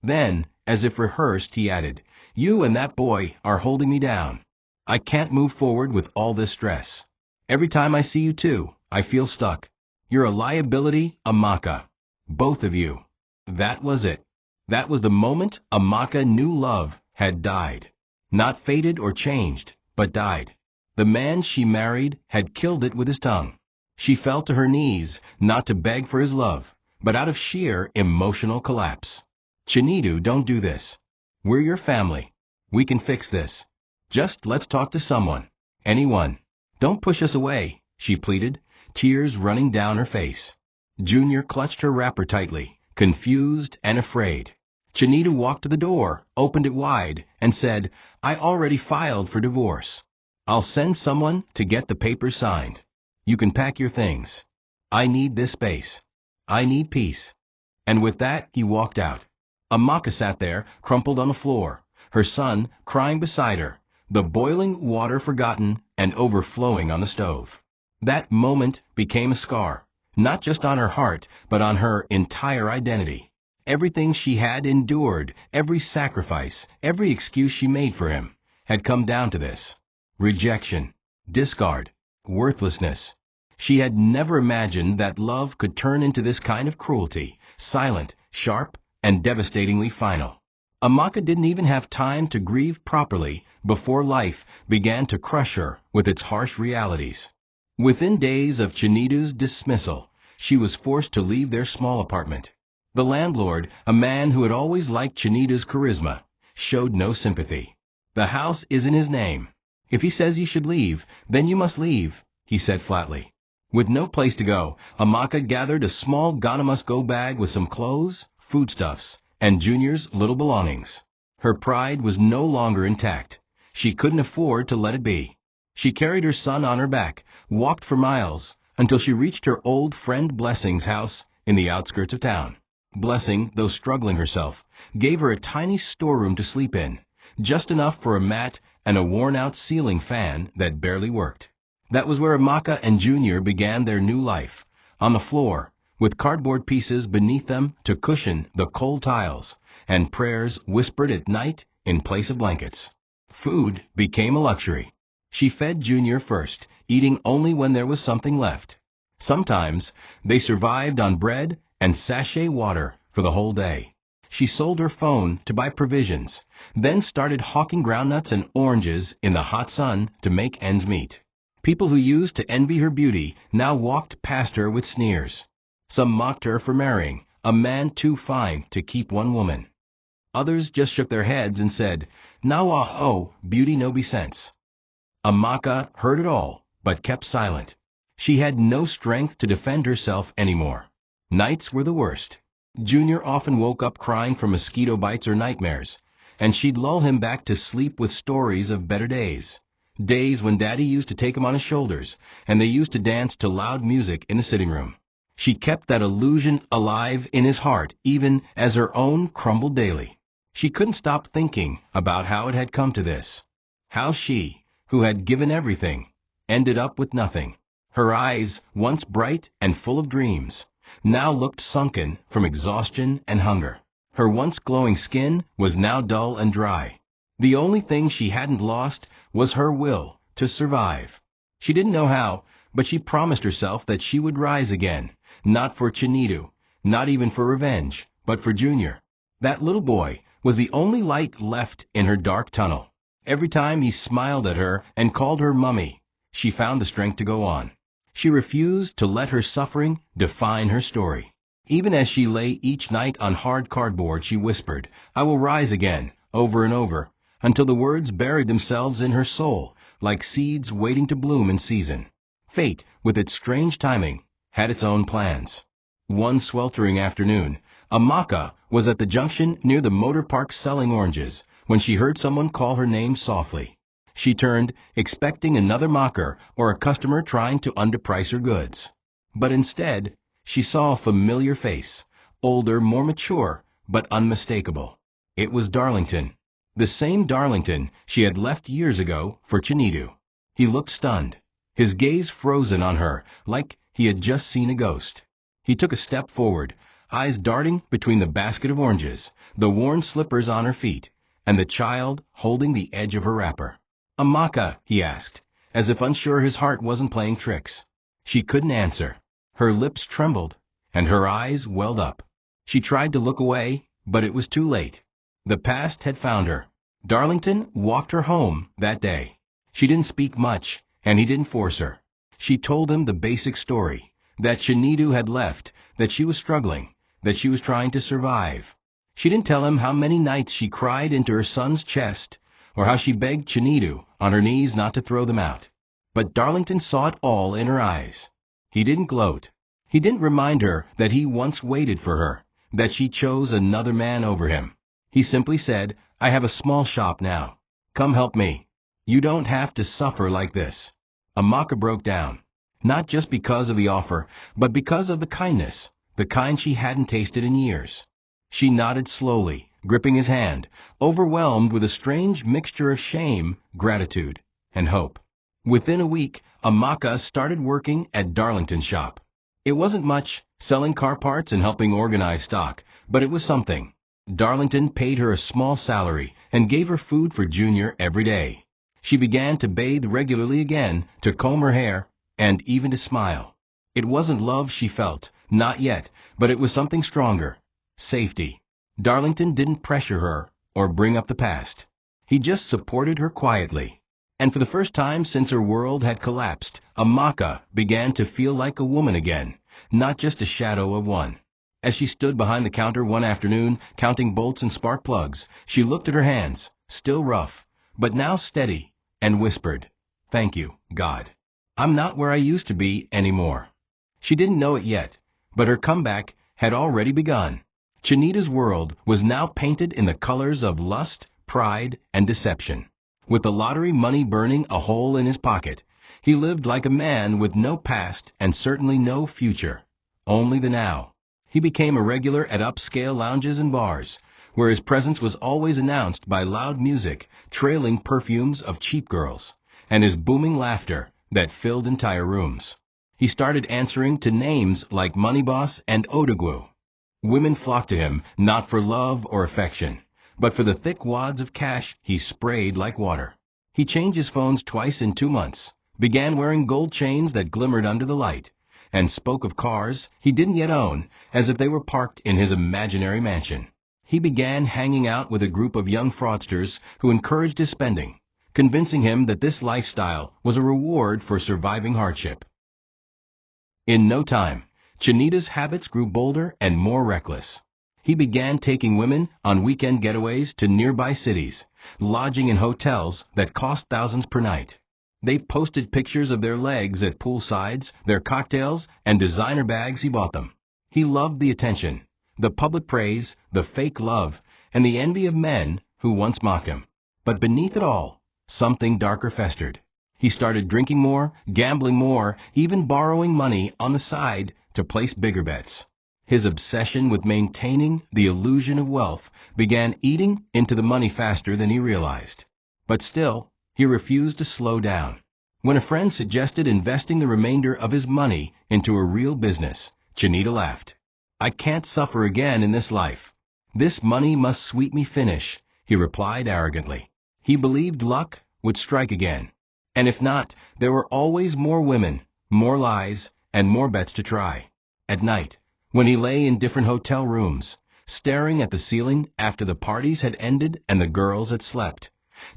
Then, as if rehearsed, he added, you and that boy are holding me down. I can't move forward with all this stress. Every time I see you two, I feel stuck. You're a liability, Mocka. Both of you. That was it. That was the moment Mocka knew love had died. Not faded or changed, but died. The man she married had killed it with his tongue. She fell to her knees, not to beg for his love, but out of sheer emotional collapse. Chinidu, don't do this. We're your family. We can fix this. Just let's talk to someone. Anyone. Don't push us away, she pleaded, tears running down her face. Junior clutched her wrapper tightly, confused and afraid. Chinidu walked to the door, opened it wide, and said, I already filed for divorce. I'll send someone to get the papers signed. You can pack your things. I need this space. I need peace. And with that, he walked out. Mocka sat there, crumpled on the floor, her son crying beside her, the boiling water forgotten and overflowing on the stove. That moment became a scar, not just on her heart, but on her entire identity. Everything she had endured, every sacrifice, every excuse she made for him, had come down to this. Rejection, discard, worthlessness. She had never imagined that love could turn into this kind of cruelty, silent, sharp, and devastatingly final. Mocka didn't even have time to grieve properly before life began to crush her with its harsh realities. Within days of Chinidu's dismissal, she was forced to leave their small apartment. The landlord, a man who had always liked Chinidu's charisma, showed no sympathy. The house is in his name. If he says you should leave, then you must leave, he said flatly. With no place to go, Mocka gathered a small gonna-must-go bag with some clothes, foodstuffs, and Junior's little belongings. Her pride was no longer intact. She couldn't afford to let it be. She carried her son on her back, walked for miles, until she reached her old friend Blessing's house in the outskirts of town. blessing, though struggling herself, gave her a tiny storeroom to sleep in, just enough for a mat and a worn-out ceiling fan that barely worked. That was where Mocka and Junior began their new life, on the floor, with cardboard pieces beneath them to cushion the cold tiles, and prayers whispered at night in place of blankets. Food became a luxury. She fed Junior first, eating only when there was something left. Sometimes they survived on bread and sachet water for the whole day. She sold her phone to buy provisions, then started hawking groundnuts and oranges in the hot sun to make ends meet. People who used to envy her beauty now walked past her with sneers. Some mocked her for marrying a man too fine to keep one woman. Others just shook their heads and said, "Now beauty no be sense." Mocka heard it all, but kept silent. She had no strength to defend herself anymore. Nights were the worst. Junior often woke up crying from mosquito bites or nightmares, and she'd lull him back to sleep with stories of better days. Days when Daddy used to take him on his shoulders, and they used to dance to loud music in the sitting room. She kept that illusion alive in his heart, even as her own crumbled daily. She couldn't stop thinking about how it had come to this. How she, who had given everything, ended up with nothing. Her eyes, once bright and full of dreams, now looked sunken from exhaustion and hunger. Her once glowing skin was now dull and dry. The only thing she hadn't lost was her will to survive. She didn't know how, but she promised herself that she would rise again, not for Chinidu, not even for revenge, but for Junior. That little boy was the only light left in her dark tunnel. Every time he smiled at her and called her Mummy, she found the strength to go on. She refused to let her suffering define her story. Even as she lay each night on hard cardboard, she whispered, "I will rise again," over and over, until the words buried themselves in her soul like seeds waiting to bloom in season. Fate, with its strange timing, had its own plans. One sweltering afternoon, Mocka was at the junction near the motor park selling oranges when she heard someone call her name softly. She turned, expecting another mocker or a customer trying to underprice her goods. But instead, she saw a familiar face, older, more mature, but unmistakable. It was Darlington, the same Darlington she had left years ago for Chinidu. He looked stunned, his gaze frozen on her like he had just seen a ghost. He took a step forward, eyes darting between the basket of oranges, the worn slippers on her feet, and the child holding the edge of her wrapper. "Mocka," he asked, as if unsure his heart wasn't playing tricks. She couldn't answer. Her lips trembled, and her eyes welled up. She tried to look away, but it was too late. The past had found her. Darlington walked her home that day. She didn't speak much, and he didn't force her. She told him the basic story, that Chinidu had left, that she was struggling, that she was trying to survive. She didn't tell him how many nights she cried into her son's chest, or how she begged Chinidu on her knees not to throw them out. But Darlington saw it all in her eyes. He didn't gloat. He didn't remind her that he once waited for her, that she chose another man over him. He simply said, "I have a small shop now. Come help me. You don't have to suffer like this." Mocka broke down, not just because of the offer, but because of the kindness, the kind she hadn't tasted in years. She nodded slowly, gripping his hand, overwhelmed with a strange mixture of shame, gratitude, and hope. Within a week, Mocka started working at Darlington's shop. It wasn't much, selling car parts and helping organize stock, but it was something. Darlington paid her a small salary and gave her food for Junior every day. She began to bathe regularly again, to comb her hair, and even to smile. It wasn't love she felt, not yet, but it was something stronger. Safety. Darlington didn't pressure her or bring up the past. He just supported her quietly. And for the first time since her world had collapsed, Mocka began to feel like a woman again, not just a shadow of one. As she stood behind the counter one afternoon, counting bolts and spark plugs, she looked at her hands, still rough, but now steady, and whispered, "Thank you, God. I'm not where I used to be anymore." She didn't know it yet, but her comeback had already begun. Chinidu's world was now painted in the colors of lust, pride, and deception. With the lottery money burning a hole in his pocket, he lived like a man with no past and certainly no future, only the now. He became a regular at upscale lounges and bars, where his presence was always announced by loud music, trailing perfumes of cheap girls, and his booming laughter that filled entire rooms. He started answering to names like Moneyboss and Odogwu. Women flocked to him not for love or affection, but for the thick wads of cash he sprayed like water. He changed his phones twice in 2 months, began wearing gold chains that glimmered under the light, and spoke of cars he didn't yet own as if they were parked in his imaginary mansion. He began hanging out with a group of young fraudsters who encouraged his spending, convincing him that this lifestyle was a reward for surviving hardship. In no time, Chinidu's habits grew bolder and more reckless. He began taking women on weekend getaways to nearby cities, lodging in hotels that cost thousands per night. They posted pictures of their legs at poolsides, their cocktails, and designer bags he bought them. He loved the attention, the public praise, the fake love, and the envy of men who once mocked him. But beneath it all, something darker festered. He started drinking more, gambling more, even borrowing money on the side to place bigger bets. His obsession with maintaining the illusion of wealth began eating into the money faster than he realized. But still, he refused to slow down. When a friend suggested investing the remainder of his money into a real business, Chinidu laughed. "I can't suffer again in this life. This money must sweep me finish," he replied arrogantly. He believed luck would strike again. And if not, there were always more women, more lies, and more bets to try. At night, when he lay in different hotel rooms, staring at the ceiling after the parties had ended and the girls had slept,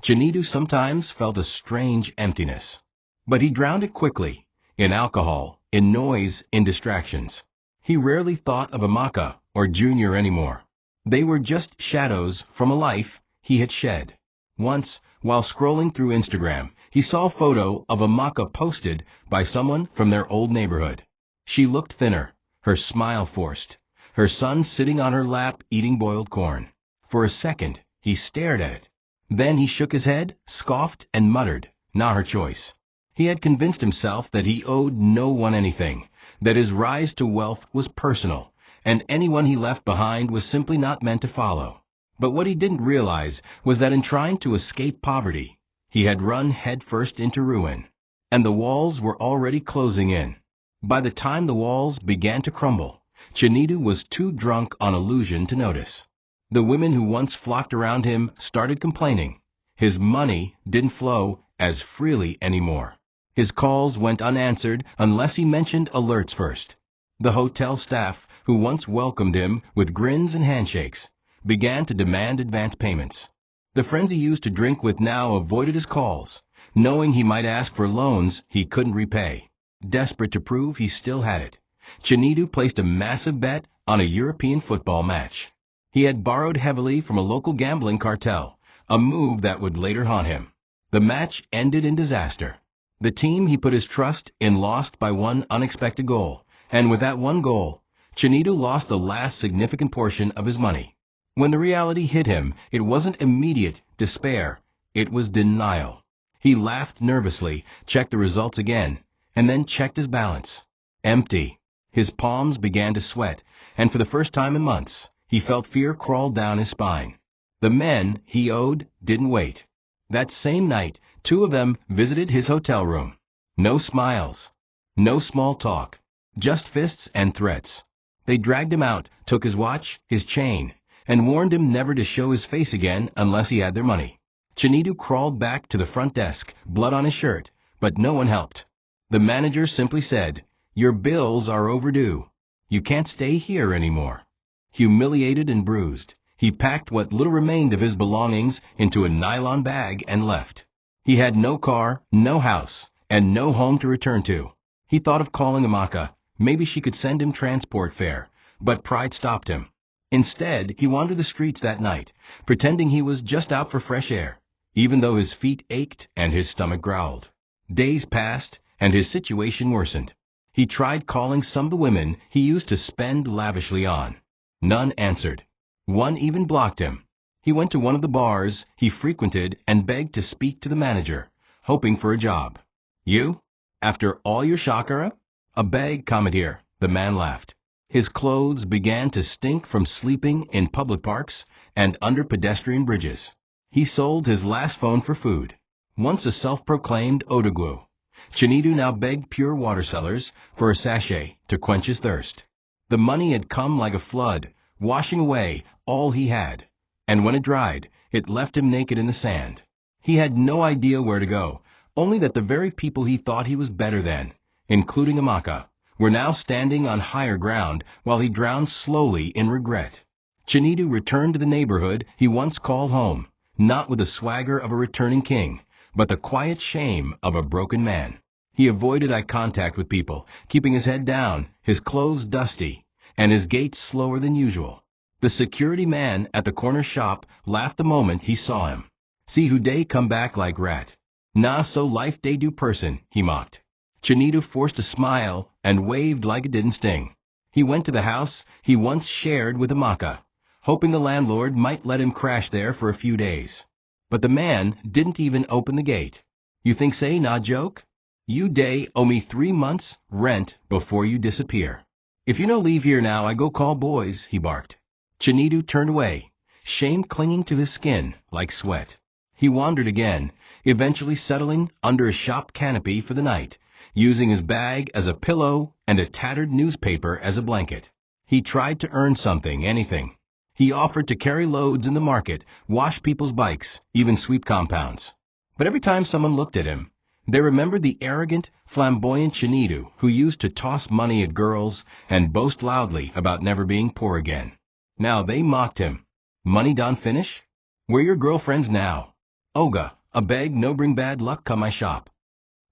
Chinidu sometimes felt a strange emptiness. But he drowned it quickly, in alcohol, in noise, in distractions. He rarely thought of a Mocka or Junior anymore. They were just shadows from a life he had shed. Once, while scrolling through Instagram, he saw a photo of a Mocka posted by someone from their old neighborhood. She looked thinner, her smile forced, her son sitting on her lap eating boiled corn. For a second, he stared at it. Then he shook his head, scoffed, and muttered, "Not her choice." He had convinced himself that he owed no one anything, that his rise to wealth was personal, and anyone he left behind was simply not meant to follow. But what he didn't realize was that in trying to escape poverty, he had run headfirst into ruin, and the walls were already closing in. By the time the walls began to crumble, Chinidu was too drunk on illusion to notice. The women who once flocked around him started complaining. His money didn't flow as freely anymore. His calls went unanswered unless he mentioned alerts first. The hotel staff, who once welcomed him with grins and handshakes, began to demand advance payments. The friends he used to drink with now avoided his calls, knowing he might ask for loans he couldn't repay. Desperate to prove he still had it, Chinidu placed a massive bet on a European football match. He had borrowed heavily from a local gambling cartel, a move that would later haunt him. The match ended in disaster. The team he put his trust in lost by one unexpected goal, and with that one goal, Chinidu lost the last significant portion of his money. When the reality hit him, it wasn't immediate despair, it was denial. He laughed nervously, checked the results again, and then checked his balance. Empty. His palms began to sweat, and for the first time in months, he felt fear crawl down his spine. The men he owed didn't wait. That same night, 2 of them visited his hotel room. No smiles, no small talk, just fists and threats. They dragged him out, took his watch, his chain, and warned him never to show his face again unless he had their money. Chinidu crawled back to the front desk, blood on his shirt, but no one helped. The manager simply said, "Your bills are overdue. You can't stay here anymore." Humiliated and bruised, he packed what little remained of his belongings into a nylon bag and left. He had no car, no house, and no home to return to. He thought of calling Mocka. Maybe she could send him transport fare, but pride stopped him. Instead, he wandered the streets that night, pretending he was just out for fresh air, even though his feet ached and his stomach growled. Days passed, and his situation worsened. He tried calling some of the women he used to spend lavishly on. None answered. One even blocked him. He went to one of the bars he frequented and begged to speak to the manager, hoping for a job. "You? After all your chakra?" "A bag, Commandeer," the man laughed. His clothes began to stink from sleeping in public parks and under pedestrian bridges. He sold his last phone for food. Once a self-proclaimed otagu, Chinidu now begged pure water sellers for a sachet to quench his thirst. The money had come like a flood, washing away all he had, and when it dried, it left him naked in the sand. He had no idea where to go, only that the very people he thought he was better than, including Mocka, were now standing on higher ground while he drowned slowly in regret. Chinidu returned to the neighborhood he once called home, not with the swagger of a returning king, but the quiet shame of a broken man. He avoided eye contact with people, keeping his head down, his clothes dusty, and his gait slower than usual. The security man at the corner shop laughed the moment he saw him. "See who day come back like rat. Nah, so life day do person," he mocked. Chinidu forced a smile and waved like it didn't sting. He went to the house he once shared with Mocka, hoping the landlord might let him crash there for a few days. But the man didn't even open the gate. "You think say nah joke? You day owe me 3 months' rent before you disappear. If you no leave here now, I go call boys," he barked. Chinidu turned away, shame clinging to his skin like sweat. He wandered again, eventually settling under a shop canopy for the night, using his bag as a pillow and a tattered newspaper as a blanket. He tried to earn something, anything. He offered to carry loads in the market, wash people's bikes, even sweep compounds. But every time someone looked at him, they remembered the arrogant, flamboyant Chinidu who used to toss money at girls and boast loudly about never being poor again. Now they mocked him. "Money done finish? Where your girlfriends now? Oga, a beg no bring bad luck come my shop."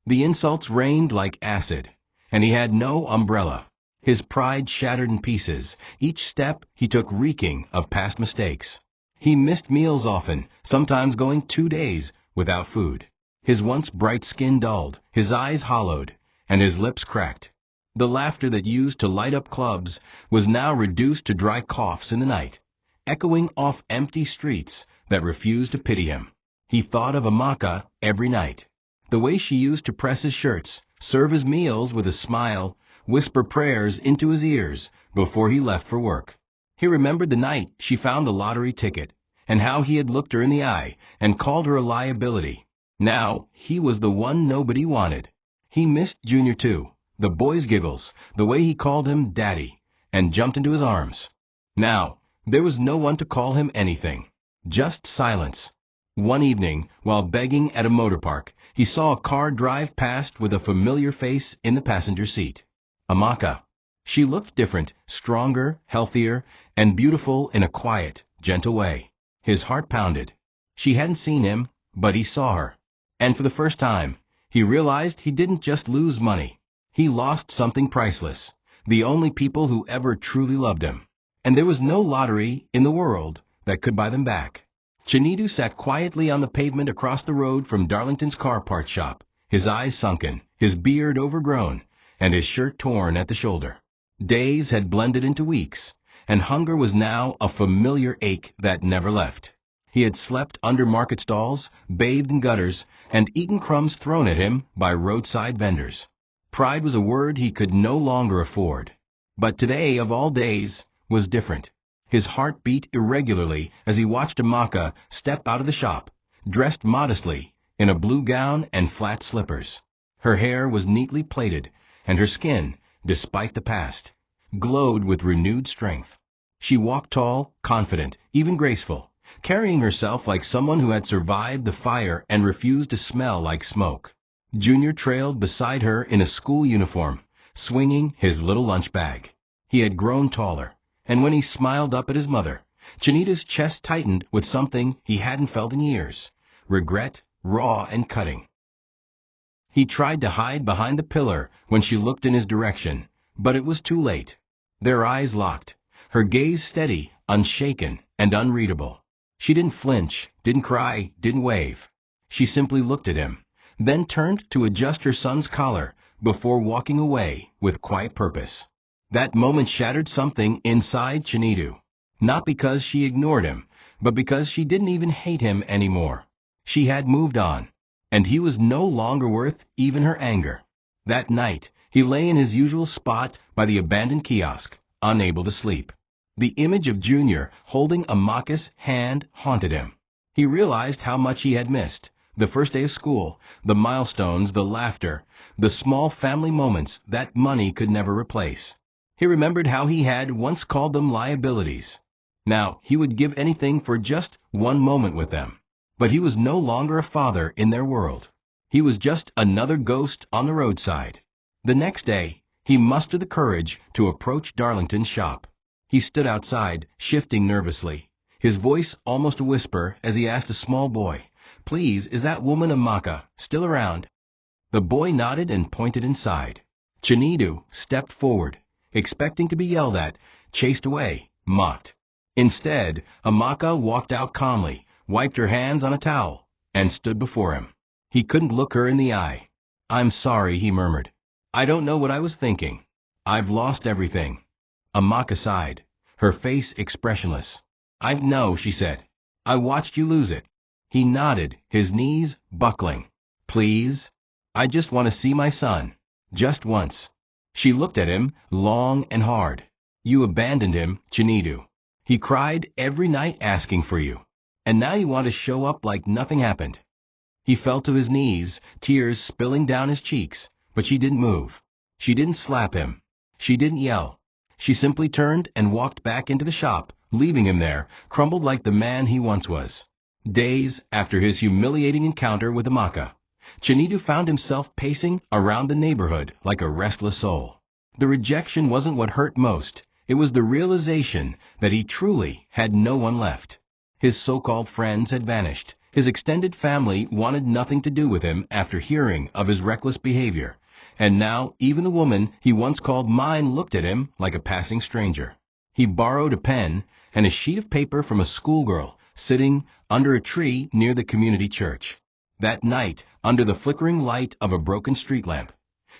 The insults rained like acid, and he had no umbrella. His pride shattered in pieces, each step he took reeking of past mistakes. He missed meals often, sometimes going 2 days without food. His once bright skin dulled, his eyes hollowed, and his lips cracked. The laughter that used to light up clubs was now reduced to dry coughs in the night, echoing off empty streets that refused to pity him. He thought of Mocka every night. The way she used to press his shirts, serve his meals with a smile, whisper prayers into his ears before he left for work. He remembered the night she found the lottery ticket, and how he had looked her in the eye and called her a liability. Now he was the one nobody wanted. He missed Junior too, the boys' giggles, the way he called him Daddy, and jumped into his arms. Now there was no one to call him anything, just silence. One evening, while begging at a motor park, he saw a car drive past with a familiar face in the passenger seat. Mocka. She looked different, stronger, healthier, and beautiful in a quiet, gentle way. His heart pounded. She hadn't seen him, but he saw her. And for the first time, he realized he didn't just lose money. He lost something priceless, the only people who ever truly loved him. And there was no lottery in the world that could buy them back. Chinidu sat quietly on the pavement across the road from Darlington's car part shop, his eyes sunken, his beard overgrown, and his shirt torn at the shoulder. Days had blended into weeks, and hunger was now a familiar ache that never left. He had slept under market stalls, bathed in gutters, and eaten crumbs thrown at him by roadside vendors. Pride was a word he could no longer afford. But today, of all days, was different. His heart beat irregularly as he watched Mocka step out of the shop, dressed modestly, in a blue gown and flat slippers. Her hair was neatly plaited, and her skin, despite the past, glowed with renewed strength. She walked tall, confident, even graceful, carrying herself like someone who had survived the fire and refused to smell like smoke. Junior trailed beside her in a school uniform, swinging his little lunch bag. He had grown taller, and when he smiled up at his mother, Chinidu's chest tightened with something he hadn't felt in years, regret, raw and cutting. He tried to hide behind the pillar when she looked in his direction, but it was too late. Their eyes locked, her gaze steady, unshaken, and unreadable. She didn't flinch, didn't cry, didn't wave. She simply looked at him, then turned to adjust her son's collar before walking away with quiet purpose. That moment shattered something inside Chinidu, not because she ignored him, but because she didn't even hate him anymore. She had moved on, and he was no longer worth even her anger. That night, he lay in his usual spot by the abandoned kiosk, unable to sleep. The image of Junior holding Mocka's hand haunted him. He realized how much he had missed. The first day of school, the milestones, the laughter, the small family moments that money could never replace. He remembered how he had once called them liabilities. Now he would give anything for just one moment with them. But he was no longer a father in their world. He was just another ghost on the roadside. The next day, he mustered the courage to approach Darlington's shop. He stood outside, shifting nervously, his voice almost a whisper as he asked a small boy, "Please, is that woman Mocka still around?" The boy nodded and pointed inside. Chinidu stepped forward, expecting to be yelled at, chased away, mocked. Instead, Mocka walked out calmly, wiped her hands on a towel, and stood before him. He couldn't look her in the eye. "I'm sorry," he murmured. "I don't know what I was thinking. I've lost everything." Mocka sighed, her face expressionless. "I know," she said. "I watched you lose it." He nodded, his knees buckling. "Please? I just want to see my son. Just once." She looked at him, long and hard. "You abandoned him, Chinidu. He cried every night asking for you. And now you want to show up like nothing happened." He fell to his knees, tears spilling down his cheeks, but she didn't move. She didn't slap him. She didn't yell. She simply turned and walked back into the shop, leaving him there, crumbled like the man he once was. Days after his humiliating encounter with Mocka, Chinidu found himself pacing around the neighborhood like a restless soul. The rejection wasn't what hurt most. It was the realization that he truly had no one left. His so-called friends had vanished. His extended family wanted nothing to do with him after hearing of his reckless behavior. And now even the woman he once called mine looked at him like a passing stranger. He borrowed a pen and a sheet of paper from a schoolgirl sitting under a tree near the community church. That night, under the flickering light of a broken street lamp,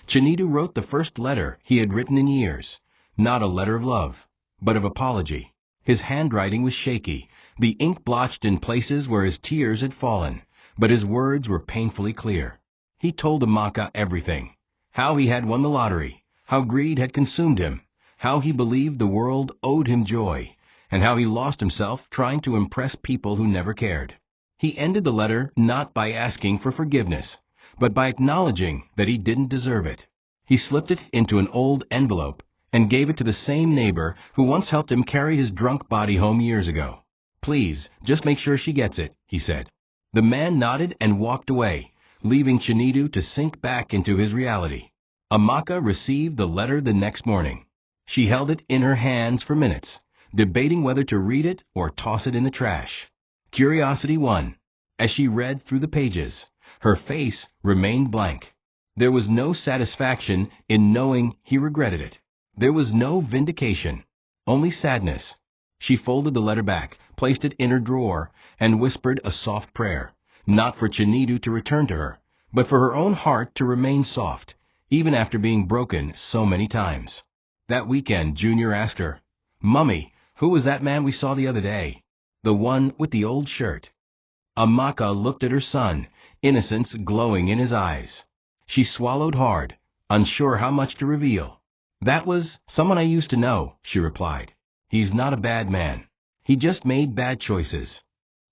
Chinidu wrote the first letter he had written in years. Not a letter of love, but of apology. His handwriting was shaky, the ink blotched in places where his tears had fallen, but his words were painfully clear. He told Mocka everything. How he had won the lottery, how greed had consumed him, how he believed the world owed him joy, and how he lost himself trying to impress people who never cared. He ended the letter not by asking for forgiveness, but by acknowledging that he didn't deserve it. He slipped it into an old envelope and gave it to the same neighbor who once helped him carry his drunk body home years ago. "Please, just make sure she gets it," he said. The man nodded and walked away, leaving Chinidu to sink back into his reality. Mocka received the letter the next morning. She held it in her hands for minutes, debating whether to read it or toss it in the trash. Curiosity won. As she read through the pages, her face remained blank. There was no satisfaction in knowing he regretted it. There was no vindication, only sadness. She folded the letter back, placed it in her drawer, and whispered a soft prayer, not for Chinidu to return to her, but for her own heart to remain soft, even after being broken so many times. That weekend, Junior asked her, "Mummy, who was that man we saw the other day? The one with the old shirt?" Mocka looked at her son, innocence glowing in his eyes. She swallowed hard, unsure how much to reveal. "That was someone I used to know," she replied. "He's not a bad man. He just made bad choices."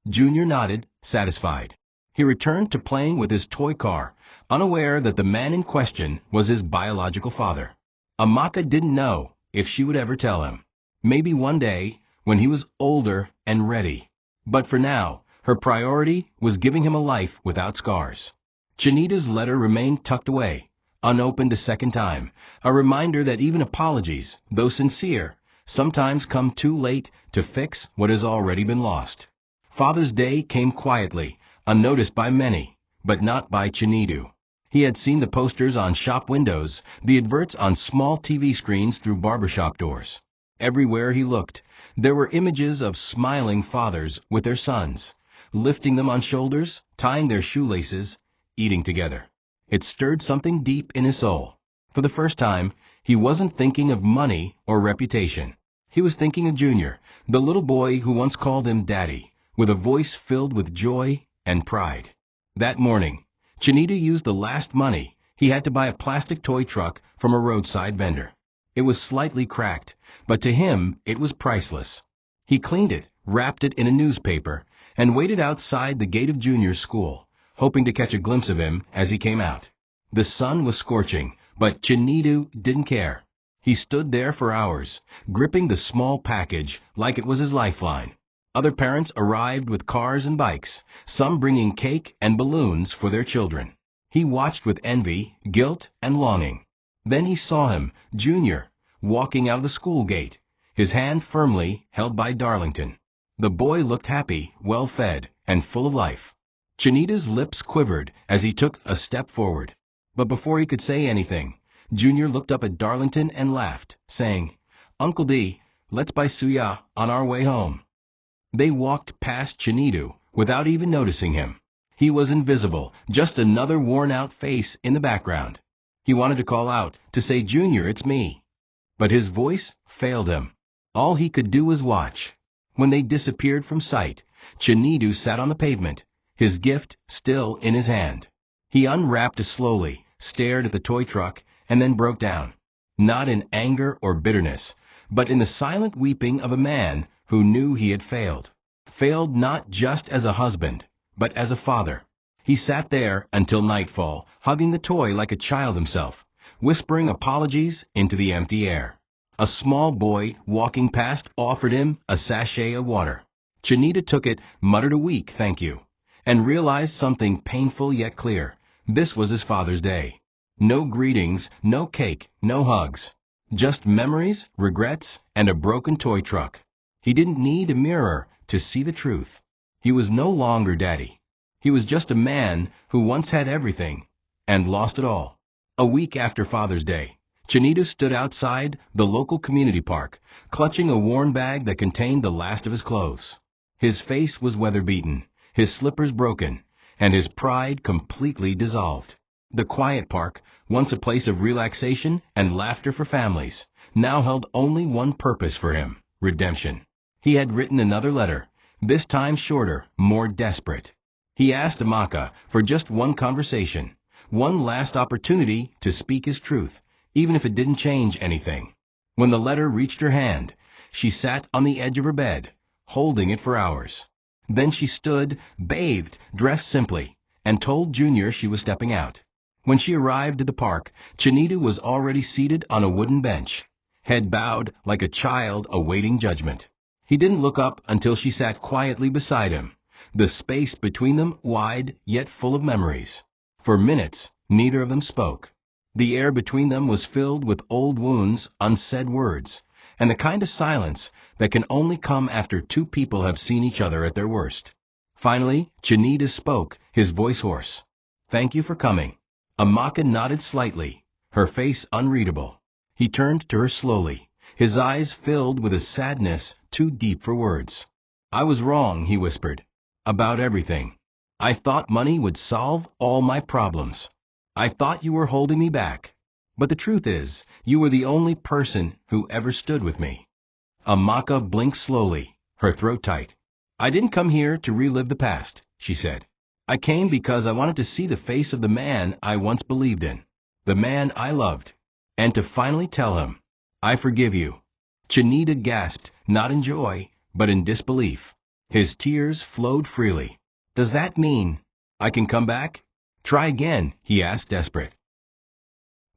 Junior nodded, satisfied. He returned to playing with his toy car, unaware that the man in question was his biological father. Mocka didn't know if she would ever tell him. Maybe one day, when he was older and ready. But for now, her priority was giving him a life without scars. Chinidu's letter remained tucked away, unopened a second time, a reminder that even apologies, though sincere, sometimes come too late to fix what has already been lost. Father's Day came quietly, unnoticed by many, but not by Chinidu. He had seen the posters on shop windows, the adverts on small TV screens through barbershop doors. Everywhere he looked, there were images of smiling fathers with their sons, lifting them on shoulders, tying their shoelaces, eating together. It stirred something deep in his soul. For the first time, he wasn't thinking of money or reputation. He was thinking of Junior, the little boy who once called him Daddy, with a voice filled with joy and pride. That morning, Chinidu used the last money he had to buy a plastic toy truck from a roadside vendor. It was slightly cracked, but to him it was priceless. He cleaned it, wrapped it in a newspaper, and waited outside the gate of Junior's school, hoping to catch a glimpse of him as he came out. The sun was scorching, but Chinidu didn't care. He stood there for hours, gripping the small package like it was his lifeline. Other parents arrived with cars and bikes, some bringing cake and balloons for their children. He watched with envy, guilt, and longing. Then he saw him, Junior, walking out of the school gate, his hand firmly held by Darlington. The boy looked happy, well-fed, and full of life. Chinidu's lips quivered as he took a step forward. But before he could say anything, Junior looked up at Darlington and laughed, saying, "Uncle D, let's buy suya on our way home." They walked past Chinidu without even noticing him. He was invisible, just another worn-out face in the background. He wanted to call out, to say, "Junior, it's me." But his voice failed him. All he could do was watch. When they disappeared from sight, Chinidu sat on the pavement, his gift still in his hand. He unwrapped it slowly, stared at the toy truck, and then broke down. Not in anger or bitterness, but in the silent weeping of a man who knew he had failed. Failed not just as a husband, but as a father. He sat there until nightfall, hugging the toy like a child himself, whispering apologies into the empty air. A small boy walking past offered him a sachet of water. Chinidu took it, muttered a weak thank you, and realized something painful yet clear. This was his Father's Day. No greetings, no cake, no hugs. Just memories, regrets, and a broken toy truck. He didn't need a mirror to see the truth. He was no longer Daddy. He was just a man who once had everything and lost it all. A week after Father's Day, Chinidu stood outside the local community park, clutching a worn bag that contained the last of his clothes. His face was weather-beaten, his slippers broken, and his pride completely dissolved. The quiet park, once a place of relaxation and laughter for families, now held only one purpose for him: redemption. He had written another letter, this time shorter, more desperate. He asked Mocka for just one conversation, one last opportunity to speak his truth, even if it didn't change anything. When the letter reached her hand, she sat on the edge of her bed, holding it for hours. Then she stood, bathed, dressed simply, and told Junior she was stepping out. When she arrived at the park, Chinidu was already seated on a wooden bench, head bowed like a child awaiting judgment. He didn't look up until she sat quietly beside him, the space between them wide yet full of memories. For minutes, neither of them spoke. The air between them was filled with old wounds, unsaid words, and the kind of silence that can only come after two people have seen each other at their worst. Finally, Chinidu spoke, his voice hoarse. "Thank you for coming." Mocka nodded slightly, her face unreadable. He turned to her slowly, his eyes filled with a sadness too deep for words. "I was wrong," he whispered, "about everything. I thought money would solve all my problems. I thought you were holding me back. But the truth is, you were the only person who ever stood with me." Mocka blinked slowly, her throat tight. "I didn't come here to relive the past," she said. "I came because I wanted to see the face of the man I once believed in, the man I loved, and to finally tell him, 'I forgive you.'" Chinidu gasped, not in joy, but in disbelief. His tears flowed freely. "Does that mean I can come back? Try again?" he asked, desperate.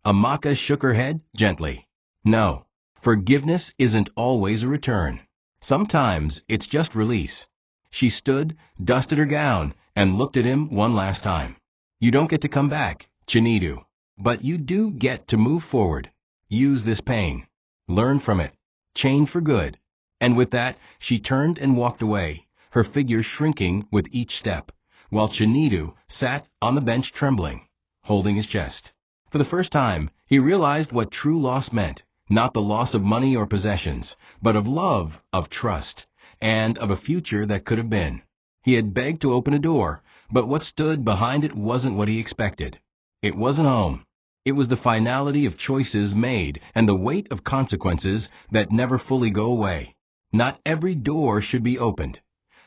Mocka shook her head gently. "No, forgiveness isn't always a return. Sometimes it's just release." She stood, dusted her gown, and looked at him one last time. "You don't get to come back, Chinidu, but you do get to move forward. Use this pain. Learn from it. Change for good." And with that, she turned and walked away, her figure shrinking with each step, while Chinidu sat on the bench trembling, holding his chest. For the first time, he realized what true loss meant, not the loss of money or possessions, but of love, of trust, and of a future that could have been. He had begged to open a door, but what stood behind it wasn't what he expected. It wasn't home. It was the finality of choices made and the weight of consequences that never fully go away. Not every door should be opened,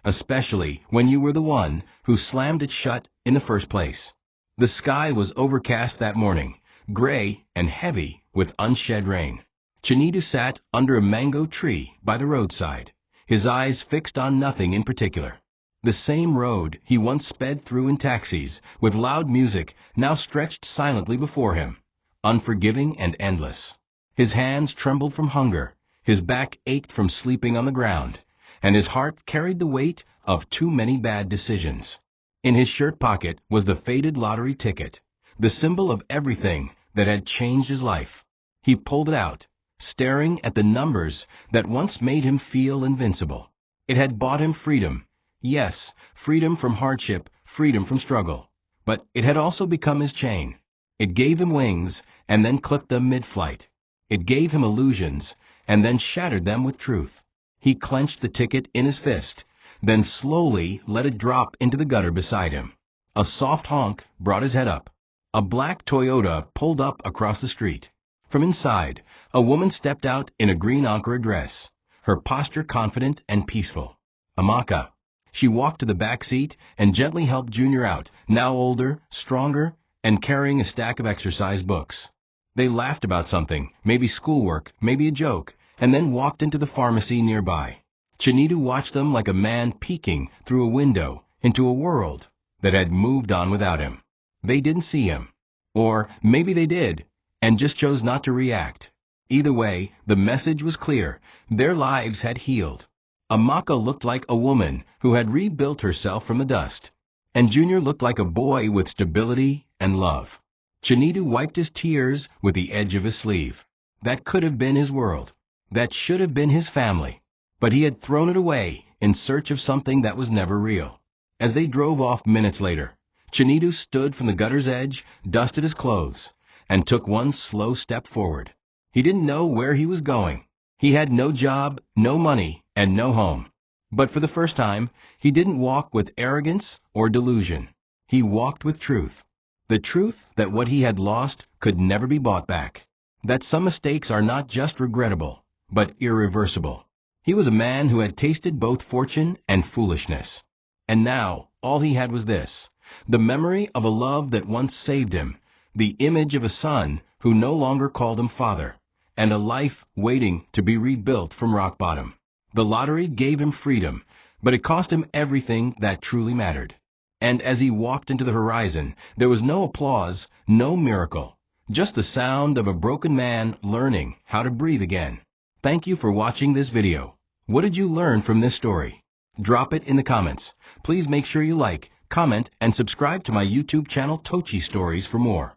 especially when you were the one who slammed it shut in the first place. The sky was overcast that morning, gray and heavy with unshed rain. Chinidu sat under a mango tree by the roadside, his eyes fixed on nothing in particular. The same road he once sped through in taxis, with loud music, now stretched silently before him, unforgiving and endless. His hands trembled from hunger, his back ached from sleeping on the ground, and his heart carried the weight of too many bad decisions. In his shirt pocket was the faded lottery ticket, the symbol of everything that had changed his life. He pulled it out, staring at the numbers that once made him feel invincible. It had bought him freedom. Yes, freedom from hardship, freedom from struggle. But it had also become his chain. It gave him wings, and then clipped them mid-flight. It gave him illusions, and then shattered them with truth. He clenched the ticket in his fist, then slowly let it drop into the gutter beside him. A soft honk brought his head up. A black Toyota pulled up across the street. From inside, a woman stepped out in a green Ankara dress, her posture confident and peaceful. Mocka. She walked to the back seat and gently helped Junior out, now older, stronger, and carrying a stack of exercise books. They laughed about something, maybe schoolwork, maybe a joke, and then walked into the pharmacy nearby. Chinidu watched them like a man peeking through a window into a world that had moved on without him. They didn't see him. Or maybe they did, and just chose not to react. Either way, the message was clear. Their lives had healed. Mocka looked like a woman who had rebuilt herself from the dust, and Junior looked like a boy with stability and love. Chinidu wiped his tears with the edge of his sleeve. That could have been his world. That should have been his family. But he had thrown it away in search of something that was never real. As they drove off minutes later, Chinidu stood from the gutter's edge, dusted his clothes, and took one slow step forward. He didn't know where he was going. He had no job, no money, and no home. But for the first time, he didn't walk with arrogance or delusion. He walked with truth. The truth that what he had lost could never be bought back. That some mistakes are not just regrettable, but irreversible. He was a man who had tasted both fortune and foolishness. And now, all he had was this: the memory of a love that once saved him, the image of a son who no longer called him father, and a life waiting to be rebuilt from rock bottom. The lottery gave him freedom, but it cost him everything that truly mattered. And as he walked into the horizon, there was no applause, no miracle, just the sound of a broken man learning how to breathe again. Thank you for watching this video. What did you learn from this story? Drop it in the comments. Please make sure you like, comment, and subscribe to my YouTube channel TOCHI Stories for more.